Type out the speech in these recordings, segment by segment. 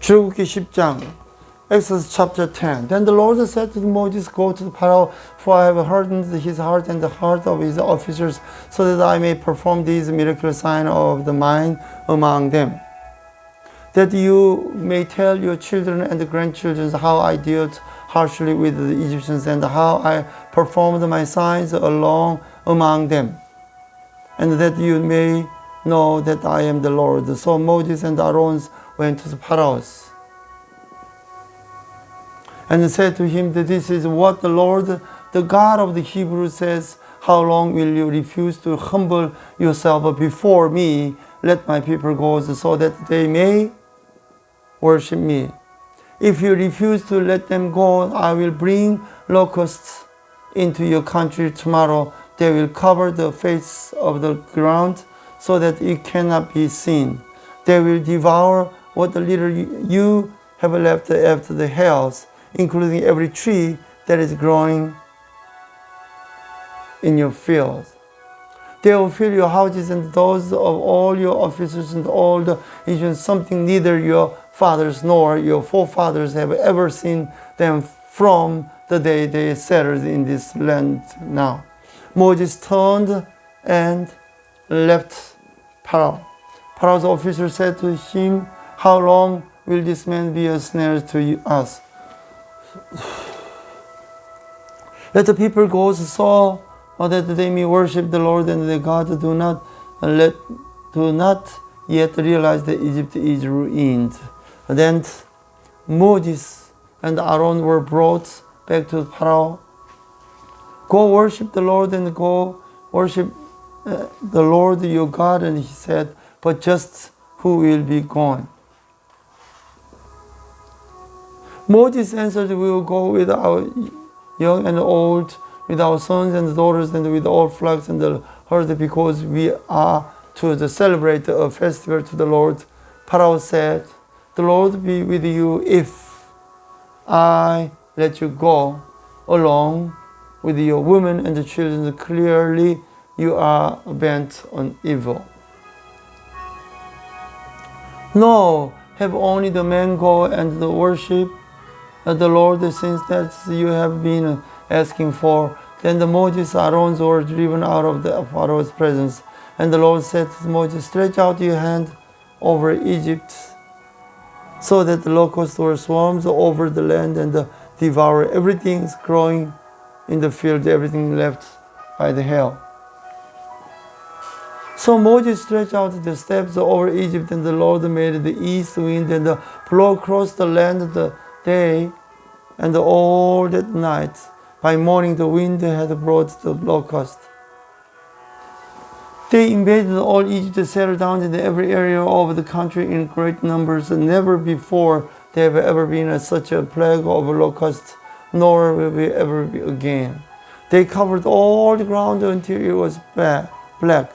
출애굽기 10장, Exodus chapter 10. Then the Lord said to Moses, Go to Pharaoh, for I have hardened his heart and the heart of his officers, so that I may perform these miraculous signs of the mine among them, that you may tell your children and grandchildren how I dealt harshly with the Egyptians and how I performed my signs among them, and that you may know that I am the Lord. So Moses and Aaron went to Pharaoh and said to him that this is what the Lord, the God of the Hebrews, says, How long will you refuse to humble yourself before me? Let my people go so that they may worship me. If you refuse to let them go, I will bring locusts into your country tomorrow. They will cover the face of the ground so that it cannot be seen. They will devour what little you have left after the hails, including every tree that is growing in your fields. They will fill your houses and those of all your officers and all the Egyptians, something neither your fathers nor your forefathers have ever seen them from the day they settled in this land now. Moses turned and left Pharaoh. Pharaoh's officer said to him, How long will this man be a snare to us? Let the people go so that they may worship the Lord and their God. Do not yet realize that Egypt is ruined. Then Moses and Aaron were brought back to Pharaoh. Go worship the Lord and go worship the Lord your God. And he said, But just who will be going? Moses answered, We will go with our young and old, with our sons and daughters, and with all flocks and the herd, because we are to celebrate a festival to the Lord. Pharaoh said, The Lord be with you if I let you go along with your women and the children. Clearly you are bent on evil. No, have only the men go and worship the Lord, since that you have been asking for. Then the Moses and Aaron were driven out of the Pharaoh's presence. And the Lord said to Moses, Stretch out your hand over Egypt, so that the locusts were swarms over the land and devour everything growing in the field, everything left by the hail. So Moses stretched out the steps over Egypt, and the Lord made the east wind and blow across the land the day and all that night. By morning the wind had brought the locust. They invaded all Egypt, settled down in every area of the country in great numbers. Never before there have ever been such a plague of locusts, nor will we ever be again. They covered all the ground until it was black.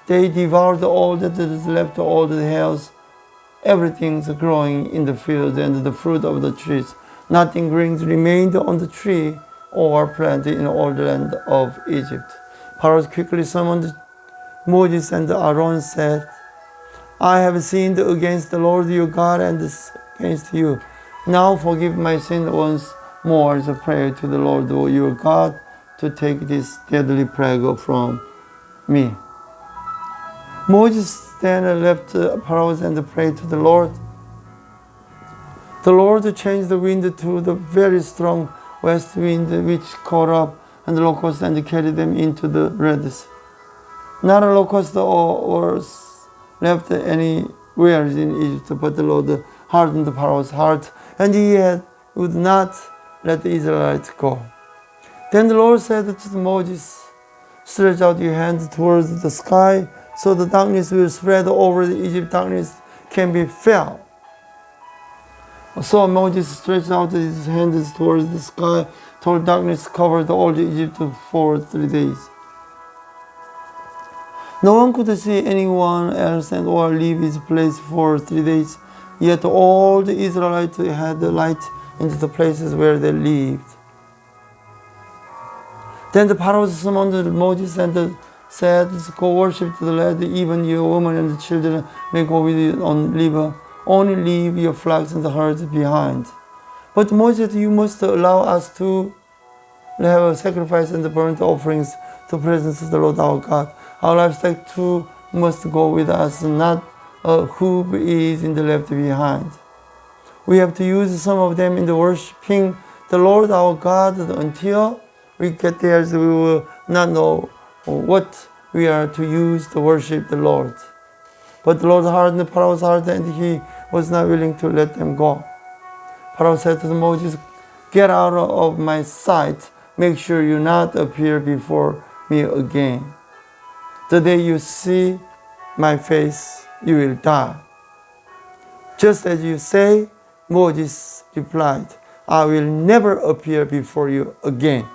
They devoured all that is left, all the hails, everything's growing in the field and the fruit of the trees. Nothing green remained on the tree or plant in all the land of Egypt. Pharaoh quickly summoned Moses and Aaron, said, I have sinned against the Lord your God and against you. Now forgive my sin once more. So pray to the Lord your God to take this deadly plague from me. Moses then left Pharaoh and prayed to the Lord. The Lord changed the wind to the very strong west wind, which caught up and the locusts and carried them into the Red Sea. Not a locust was left anywhere in Egypt, but the Lord hardened Pharaoh's heart, and he would not let the Israelites go. Then the Lord said to Moses, Stretch out your hand towards the sky, so the darkness will spread over the Egypt. Darkness can be felt. So Moses stretched out his hands towards the sky, till darkness covered all Egypt for 3 days. No one could see anyone else and or leave his place for 3 days. Yet all the Israelites had light into the places where they lived. Then the Pharaoh summoned Moses and said, Go worship the Lord, even your women and the children may go with you on river only leave your flocks and herds behind. But Moses, you must allow us to have a sacrifice and burnt offerings to presence of the Lord our God. Our livestock too must go with us, not a hoof is in the left behind. We have to use some of them in the worshiping the Lord our God until we get there. We will not know what we are to use to worship the Lord. But the Lord hardened Pharaoh's heart, and he was not willing to let them go. Pharaoh said to Moses, "Get out of my sight. Make sure you not appear before me again. The day you see my face, you will die." Just as you say, Moses replied, "I will never appear before you again."